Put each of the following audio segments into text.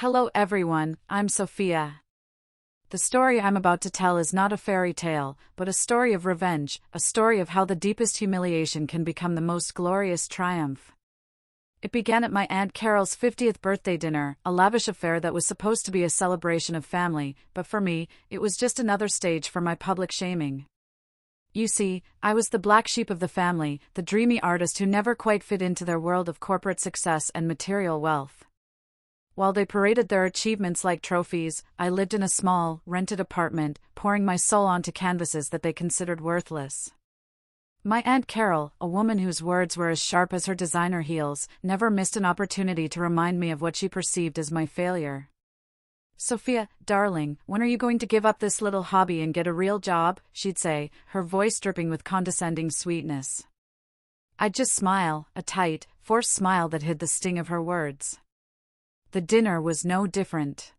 Hello everyone, I'm Sofia. The story I'm about to tell is not a fairy tale, but a story of revenge, a story of how the deepest humiliation can become the most glorious triumph. It began at my Aunt Carol's 50th birthday dinner, a lavish affair that was supposed to be a celebration of family, but for me, it was just another stage for my public shaming. You see, I was the black sheep of the family, the dreamy artist who never quite fit into their world of corporate success and material wealth. While they paraded their achievements like trophies, I lived in a small, rented apartment, pouring my soul onto canvases that they considered worthless. My Aunt Carol, a woman whose words were as sharp as her designer heels, never missed an opportunity to remind me of what she perceived as my failure. "Sofia, darling, when are you going to give up this little hobby and get a real job?" she'd say, her voice dripping with condescending sweetness. I'd just smile, a tight, forced smile that hid the sting of her words. The dinner was no different.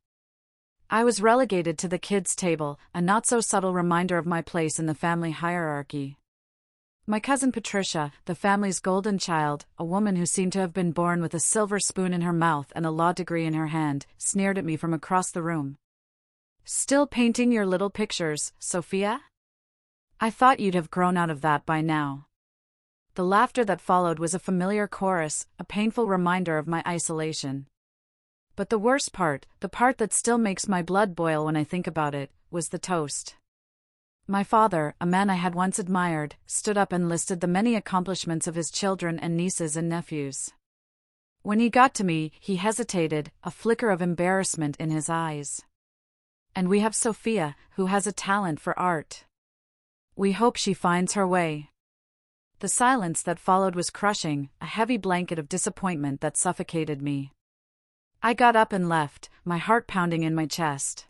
I was relegated to the kids' table, a not-so-subtle reminder of my place in the family hierarchy. My cousin Patricia, the family's golden child, a woman who seemed to have been born with a silver spoon in her mouth and a law degree in her hand, sneered at me from across the room. "Still painting your little pictures, Sofia? I thought you'd have grown out of that by now." The laughter that followed was a familiar chorus, a painful reminder of my isolation. But the worst part, the part that still makes my blood boil when I think about it, was the toast. My father, a man I had once admired, stood up and listed the many accomplishments of his children and nieces and nephews. When he got to me, he hesitated, a flicker of embarrassment in his eyes. "And we have Sofia, who has a talent for art. We hope she finds her way." The silence that followed was crushing, a heavy blanket of disappointment that suffocated me. I got up and left, my heart pounding in my chest.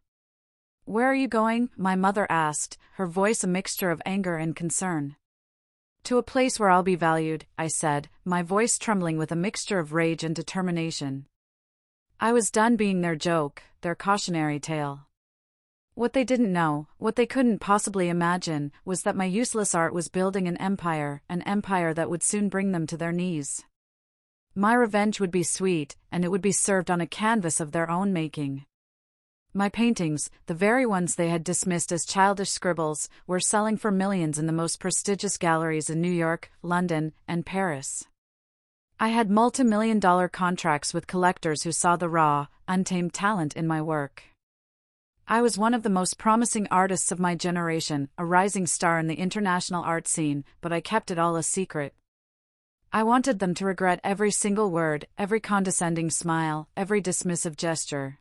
"Where are you going?" my mother asked, her voice a mixture of anger and concern. "To a place where I'll be valued," I said, my voice trembling with a mixture of rage and determination. I was done being their joke, their cautionary tale. What they didn't know, what they couldn't possibly imagine, was that my useless art was building an empire that would soon bring them to their knees. My revenge would be sweet, and it would be served on a canvas of their own making. My paintings, the very ones they had dismissed as childish scribbles, were selling for millions in the most prestigious galleries in New York, London, and Paris. I had multi-million-dollar contracts with collectors who saw the raw, untamed talent in my work. I was one of the most promising artists of my generation, a rising star in the international art scene, but I kept it all a secret. I wanted them to regret every single word, every condescending smile, every dismissive gesture.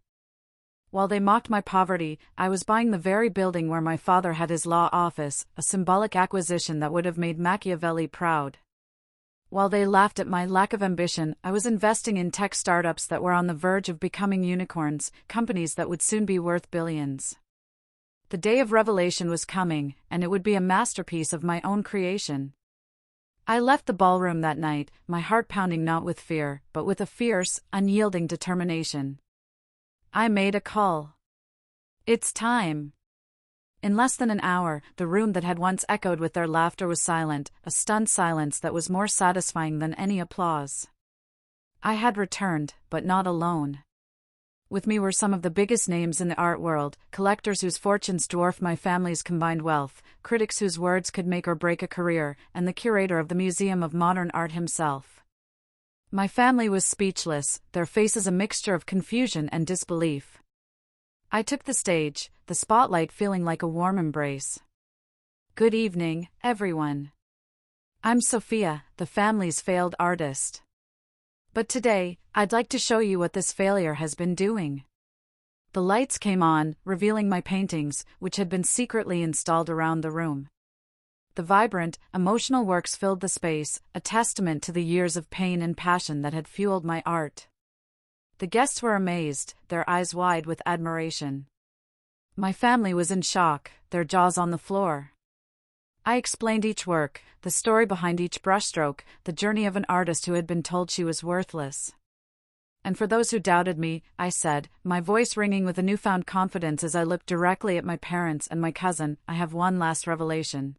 While they mocked my poverty, I was buying the very building where my father had his law office, a symbolic acquisition that would have made Machiavelli proud. While they laughed at my lack of ambition, I was investing in tech startups that were on the verge of becoming unicorns, companies that would soon be worth billions. The day of revelation was coming, and it would be a masterpiece of my own creation. I left the ballroom that night, my heart pounding not with fear, but with a fierce, unyielding determination. I made a call. "It's time." In less than an hour, the room that had once echoed with their laughter was silent, a stunned silence that was more satisfying than any applause. I had returned, but not alone. With me were some of the biggest names in the art world, collectors whose fortunes dwarfed my family's combined wealth, critics whose words could make or break a career, and the curator of the Museum of Modern Art himself. My family was speechless, their faces a mixture of confusion and disbelief. I took the stage, the spotlight feeling like a warm embrace. "Good evening, everyone. I'm Sofia, the family's failed artist. But today, I'd like to show you what this failure has been doing." The lights came on, revealing my paintings, which had been secretly installed around the room. The vibrant, emotional works filled the space, a testament to the years of pain and passion that had fueled my art. The guests were amazed, their eyes wide with admiration. My family was in shock, their jaws on the floor. I explained each work, the story behind each brushstroke, the journey of an artist who had been told she was worthless. And for those who doubted me, I said, my voice ringing with a newfound confidence as I looked directly at my parents and my cousin, "I have one last revelation."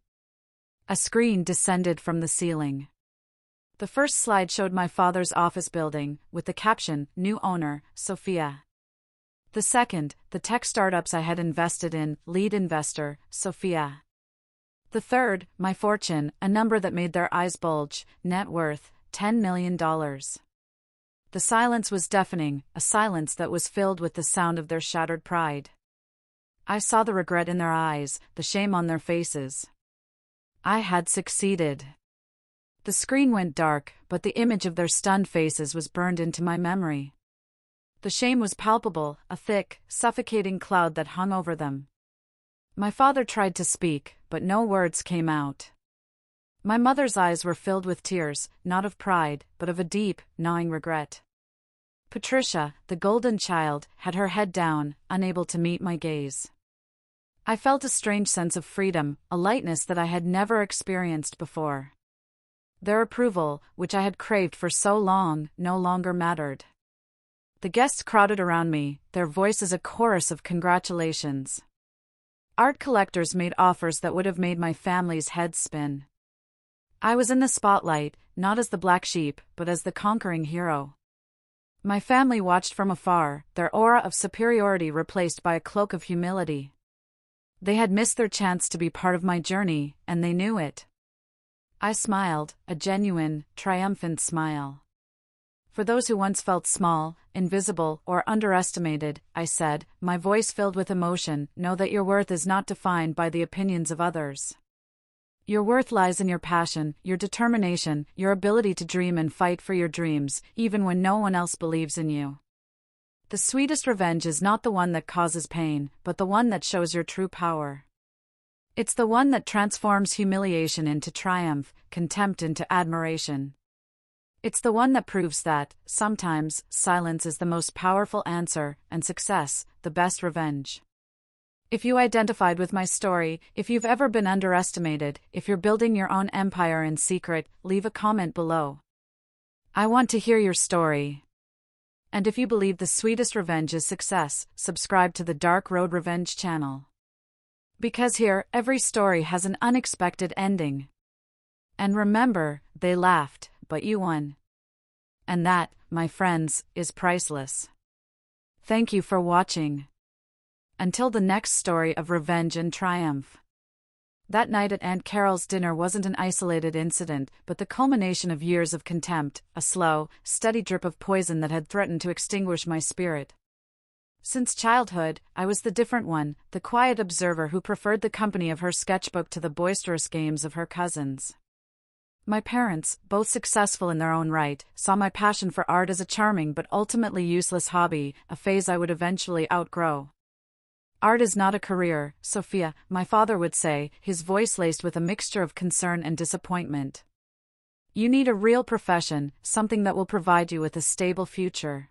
A screen descended from the ceiling. The first slide showed my father's office building, with the caption, "New owner, Sofia." The second, the tech startups I had invested in, lead investor, Sofia. The third, my fortune, a number that made their eyes bulge, net worth, $10 million. The silence was deafening, a silence that was filled with the sound of their shattered pride. I saw the regret in their eyes, the shame on their faces. I had succeeded. The screen went dark, but the image of their stunned faces was burned into my memory. The shame was palpable, a thick, suffocating cloud that hung over them. My father tried to speak, but no words came out. My mother's eyes were filled with tears, not of pride, but of a deep, gnawing regret. Patricia, the golden child, had her head down, unable to meet my gaze. I felt a strange sense of freedom, a lightness that I had never experienced before. Their approval, which I had craved for so long, no longer mattered. The guests crowded around me, their voices a chorus of congratulations. Art collectors made offers that would have made my family's heads spin. I was in the spotlight, not as the black sheep, but as the conquering hero. My family watched from afar, their aura of superiority replaced by a cloak of humility. They had missed their chance to be part of my journey, and they knew it. I smiled, a genuine, triumphant smile. For those who once felt small, invisible, or underestimated, I said, my voice filled with emotion, know that your worth is not defined by the opinions of others. Your worth lies in your passion, your determination, your ability to dream and fight for your dreams, even when no one else believes in you. The sweetest revenge is not the one that causes pain, but the one that shows your true power. It's the one that transforms humiliation into triumph, contempt into admiration. It's the one that proves that, sometimes, silence is the most powerful answer, and success, the best revenge. If you identified with my story, if you've ever been underestimated, if you're building your own empire in secret, leave a comment below. I want to hear your story. And if you believe the sweetest revenge is success, subscribe to the Dark Road Revenge channel. Because here, every story has an unexpected ending. And remember, they laughed, but you won. And that, my friends, is priceless. Thank you for watching. Until the next story of revenge and triumph. That night at Aunt Carol's dinner wasn't an isolated incident, but the culmination of years of contempt, a slow, steady drip of poison that had threatened to extinguish my spirit. Since childhood, I was the different one, the quiet observer who preferred the company of her sketchbook to the boisterous games of her cousins. My parents, both successful in their own right, saw my passion for art as a charming but ultimately useless hobby, a phase I would eventually outgrow. Art is not a career, Sofia, my father would say, his voice laced with a mixture of concern and disappointment. You need a real profession, something that will provide you with a stable future.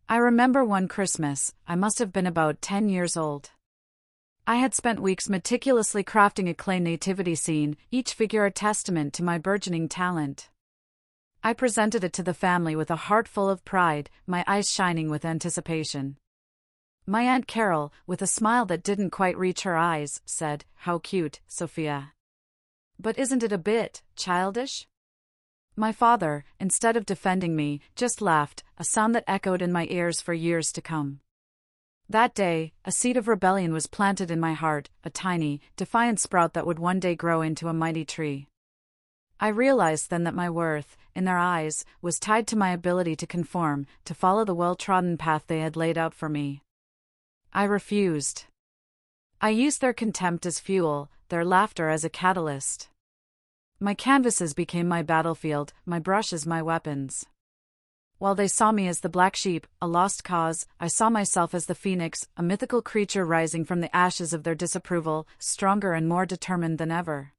I remember one Christmas, I must have been about 10 years old. I had spent weeks meticulously crafting a clay nativity scene, each figure a testament to my burgeoning talent. I presented it to the family with a heart full of pride, my eyes shining with anticipation. My Aunt Carol, with a smile that didn't quite reach her eyes, said, "How cute, Sofia. But isn't it a bit childish?" My father, instead of defending me, just laughed, a sound that echoed in my ears for years to come. That day, a seed of rebellion was planted in my heart, a tiny, defiant sprout that would one day grow into a mighty tree. I realized then that my worth, in their eyes, was tied to my ability to conform, to follow the well-trodden path they had laid out for me. I refused. I used their contempt as fuel, their laughter as a catalyst. My canvases became my battlefield, my brushes my weapons. While they saw me as the black sheep, a lost cause, I saw myself as the phoenix, a mythical creature rising from the ashes of their disapproval, stronger and more determined than ever.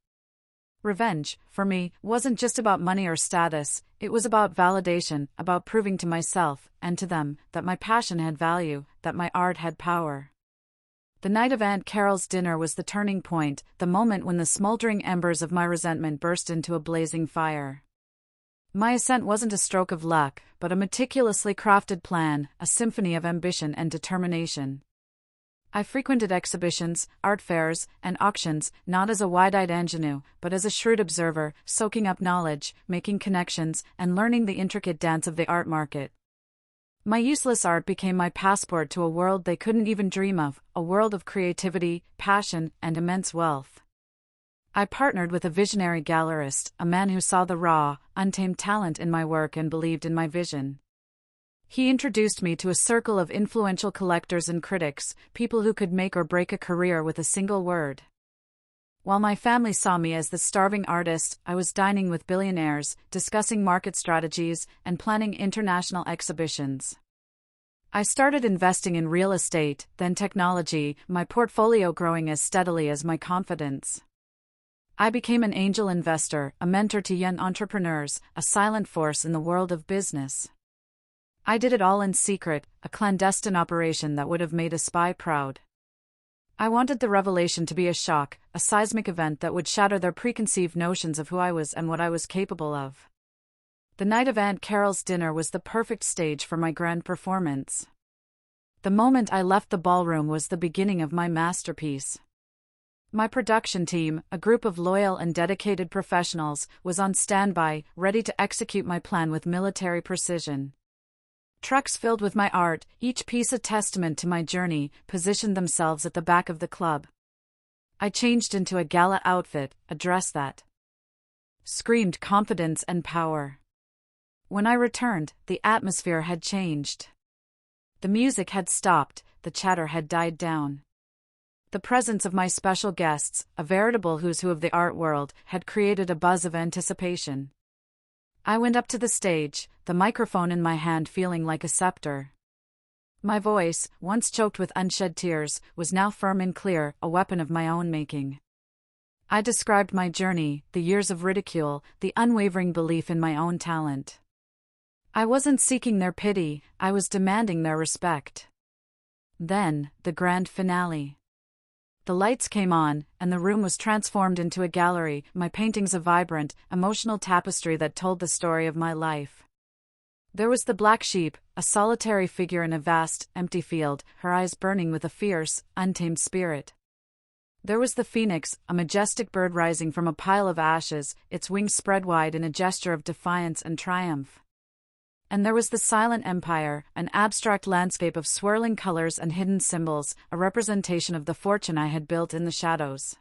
Revenge, for me, wasn't just about money or status, it was about validation, about proving to myself, and to them, that my passion had value, that my art had power. The night of Aunt Carol's dinner was the turning point, the moment when the smoldering embers of my resentment burst into a blazing fire. My ascent wasn't a stroke of luck, but a meticulously crafted plan, a symphony of ambition and determination. I frequented exhibitions, art fairs, and auctions, not as a wide-eyed ingenue, but as a shrewd observer, soaking up knowledge, making connections, and learning the intricate dance of the art market. My useless art became my passport to a world they couldn't even dream of, a world of creativity, passion, and immense wealth. I partnered with a visionary gallerist, a man who saw the raw, untamed talent in my work and believed in my vision. He introduced me to a circle of influential collectors and critics, people who could make or break a career with a single word. While my family saw me as the starving artist, I was dining with billionaires, discussing market strategies, and planning international exhibitions. I started investing in real estate, then technology, my portfolio growing as steadily as my confidence. I became an angel investor, a mentor to young entrepreneurs, a silent force in the world of business. I did it all in secret, a clandestine operation that would have made a spy proud. I wanted the revelation to be a shock, a seismic event that would shatter their preconceived notions of who I was and what I was capable of. The night of Aunt Carol's dinner was the perfect stage for my grand performance. The moment I left the ballroom was the beginning of my masterpiece. My production team, a group of loyal and dedicated professionals, was on standby, ready to execute my plan with military precision. Trucks filled with my art, each piece a testament to my journey, positioned themselves at the back of the club. I changed into a gala outfit, a dress that screamed confidence and power. When I returned, the atmosphere had changed. The music had stopped, the chatter had died down. The presence of my special guests, a veritable who's who of the art world, had created a buzz of anticipation. I went up to the stage, the microphone in my hand feeling like a scepter. My voice, once choked with unshed tears, was now firm and clear, a weapon of my own making. I described my journey, the years of ridicule, the unwavering belief in my own talent. I wasn't seeking their pity, I was demanding their respect. Then, the grand finale. The lights came on, and the room was transformed into a gallery, my paintings a vibrant, emotional tapestry that told the story of my life. There was the black sheep, a solitary figure in a vast, empty field, her eyes burning with a fierce, untamed spirit. There was the phoenix, a majestic bird rising from a pile of ashes, its wings spread wide in a gesture of defiance and triumph. And there was the silent empire, an abstract landscape of swirling colors and hidden symbols, a representation of the fortune I had built in the shadows.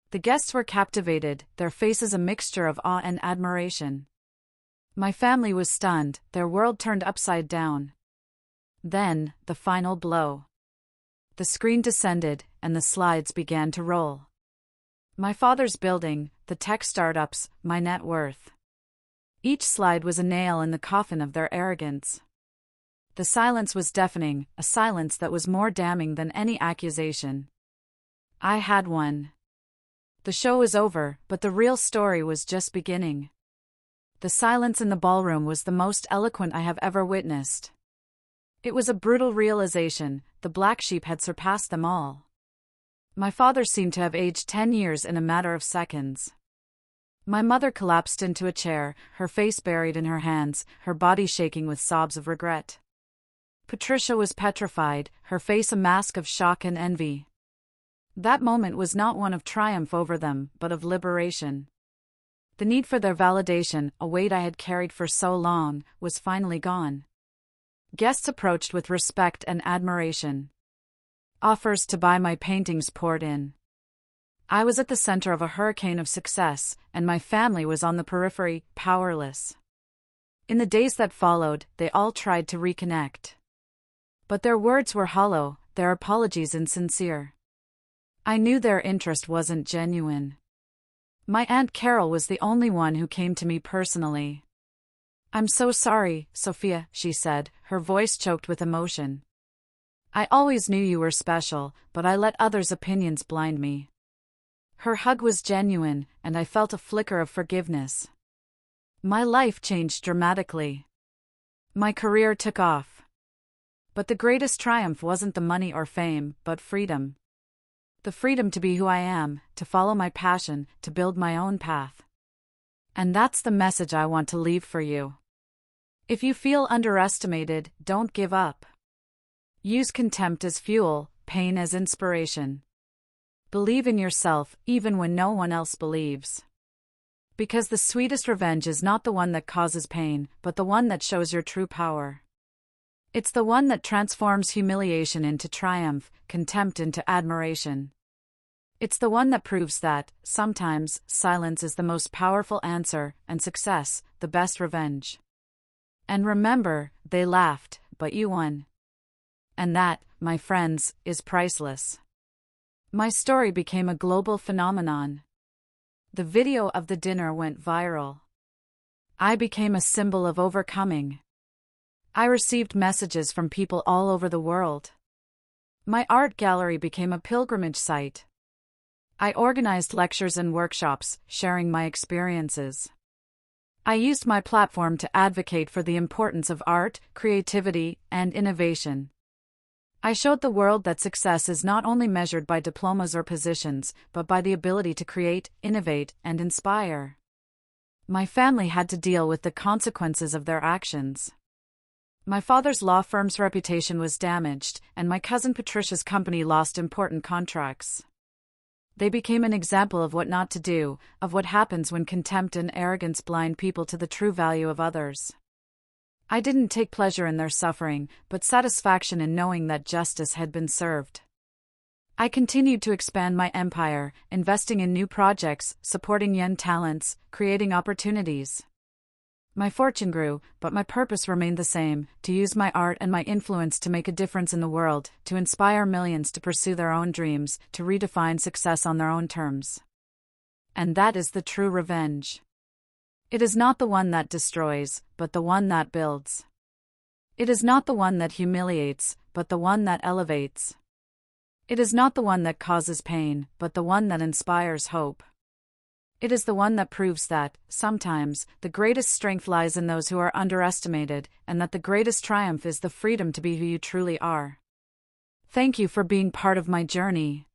The guests were captivated, their faces a mixture of awe and admiration. My family was stunned, their world turned upside down. Then, the final blow. The screen descended, and the slides began to roll. My father's building, the tech startups, my net worth. Each slide was a nail in the coffin of their arrogance. The silence was deafening, a silence that was more damning than any accusation. I had won. The show was over, but the real story was just beginning. The silence in the ballroom was the most eloquent I have ever witnessed. It was a brutal realization, the black sheep had surpassed them all. My father seemed to have aged 10 years in a matter of seconds. My mother collapsed into a chair, her face buried in her hands, her body shaking with sobs of regret. Patricia was petrified, her face a mask of shock and envy. That moment was not one of triumph over them, but of liberation. The need for their validation, a weight I had carried for so long, was finally gone. Guests approached with respect and admiration. Offers to buy my paintings poured in. I was at the center of a hurricane of success, and my family was on the periphery, powerless. In the days that followed, they all tried to reconnect. But their words were hollow, their apologies insincere. I knew their interest wasn't genuine. My Aunt Carol was the only one who came to me personally. "I'm so sorry, Sofia," she said, her voice choked with emotion. "I always knew you were special, but I let others' opinions blind me." Her hug was genuine, and I felt a flicker of forgiveness. My life changed dramatically. My career took off. But the greatest triumph wasn't the money or fame, but freedom. The freedom to be who I am, to follow my passion, to build my own path. And that's the message I want to leave for you. If you feel underestimated, don't give up. Use contempt as fuel, pain as inspiration. Believe in yourself, even when no one else believes. Because the sweetest revenge is not the one that causes pain, but the one that shows your true power. It's the one that transforms humiliation into triumph, contempt into admiration. It's the one that proves that, sometimes, silence is the most powerful answer, and success, the best revenge. And remember, they laughed, but you won. And that, my friends, is priceless. My story became a global phenomenon. The video of the dinner went viral. I became a symbol of overcoming. I received messages from people all over the world. My art gallery became a pilgrimage site. I organized lectures and workshops, sharing my experiences. I used my platform to advocate for the importance of art, creativity, and innovation. I showed the world that success is not only measured by diplomas or positions, but by the ability to create, innovate, and inspire. My family had to deal with the consequences of their actions. My father's law firm's reputation was damaged, and my cousin Patricia's company lost important contracts. They became an example of what not to do, of what happens when contempt and arrogance blind people to the true value of others. I didn't take pleasure in their suffering, but satisfaction in knowing that justice had been served. I continued to expand my empire, investing in new projects, supporting young talents, creating opportunities. My fortune grew, but my purpose remained the same: to use my art and my influence to make a difference in the world, to inspire millions to pursue their own dreams, to redefine success on their own terms. And that is the true revenge. It is not the one that destroys, but the one that builds. It is not the one that humiliates, but the one that elevates. It is not the one that causes pain, but the one that inspires hope. It is the one that proves that, sometimes, the greatest strength lies in those who are underestimated, and that the greatest triumph is the freedom to be who you truly are. Thank you for being part of my journey.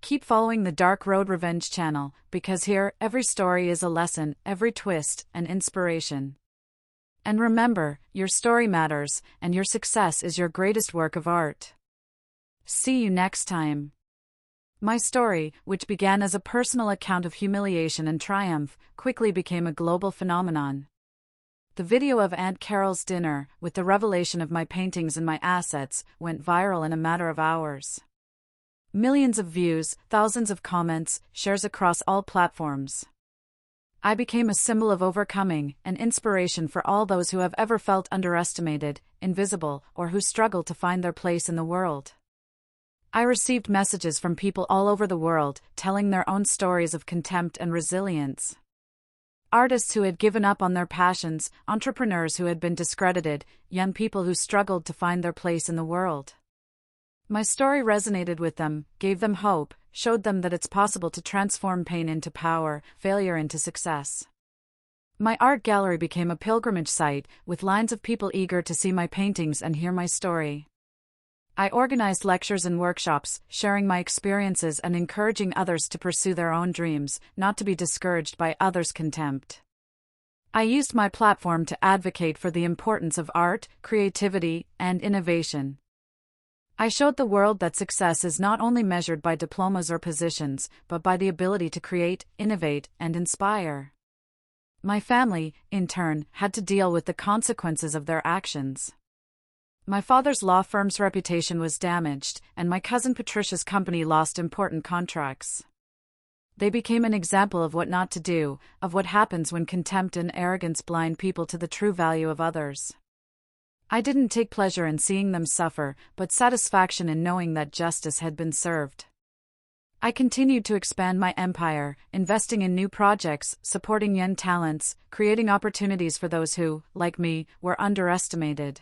Keep following the Dark Road Revenge channel, because here, every story is a lesson, every twist, an inspiration. And remember, your story matters, and your success is your greatest work of art. See you next time. My story, which began as a personal account of humiliation and triumph, quickly became a global phenomenon. The video of Aunt Carol's dinner, with the revelation of my paintings and my assets, went viral in a matter of hours. Millions of views, thousands of comments, shares across all platforms. I became a symbol of overcoming, an inspiration for all those who have ever felt underestimated, invisible, or who struggle to find their place in the world. I received messages from people all over the world, telling their own stories of contempt and resilience. Artists who had given up on their passions, entrepreneurs who had been discredited, young people who struggled to find their place in the world. My story resonated with them, gave them hope, showed them that it's possible to transform pain into power, failure into success. My art gallery became a pilgrimage site, with lines of people eager to see my paintings and hear my story. I organized lectures and workshops, sharing my experiences and encouraging others to pursue their own dreams, not to be discouraged by others' contempt. I used my platform to advocate for the importance of art, creativity, and innovation. I showed the world that success is not only measured by diplomas or positions, but by the ability to create, innovate, and inspire. My family, in turn, had to deal with the consequences of their actions. My father's law firm's reputation was damaged, and my cousin Patricia's company lost important contracts. They became an example of what not to do, of what happens when contempt and arrogance blind people to the true value of others. I didn't take pleasure in seeing them suffer, but satisfaction in knowing that justice had been served. I continued to expand my empire, investing in new projects, supporting young talents, creating opportunities for those who, like me, were underestimated.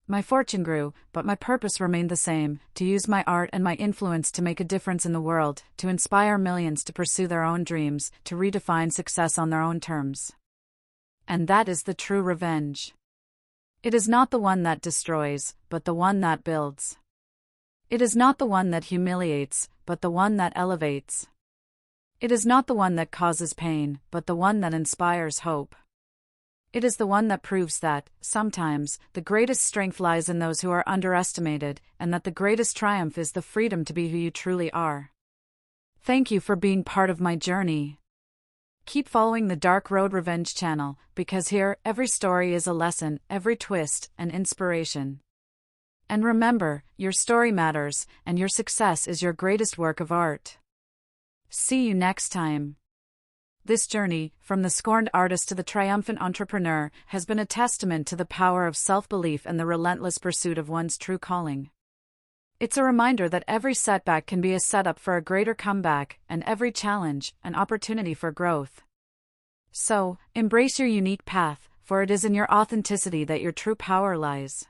My fortune grew, but my purpose remained the same: to use my art and my influence to make a difference in the world, to inspire millions to pursue their own dreams, to redefine success on their own terms. And that is the true revenge. It is not the one that destroys, but the one that builds. It is not the one that humiliates, but the one that elevates. It is not the one that causes pain, but the one that inspires hope. It is the one that proves that, sometimes, the greatest strength lies in those who are underestimated, and that the greatest triumph is the freedom to be who you truly are. Thank you for being part of my journey. Keep following the Dark Road Revenge channel, because here, every story is a lesson, every twist, an inspiration. And remember, your story matters, and your success is your greatest work of art. See you next time. This journey, from the scorned artist to the triumphant entrepreneur, has been a testament to the power of self-belief and the relentless pursuit of one's true calling. It's a reminder that every setback can be a setup for a greater comeback, and every challenge, an opportunity for growth. So, embrace your unique path, for it is in your authenticity that your true power lies.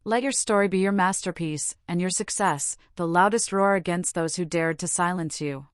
Let your story be your masterpiece, and your success, the loudest roar against those who dared to silence you.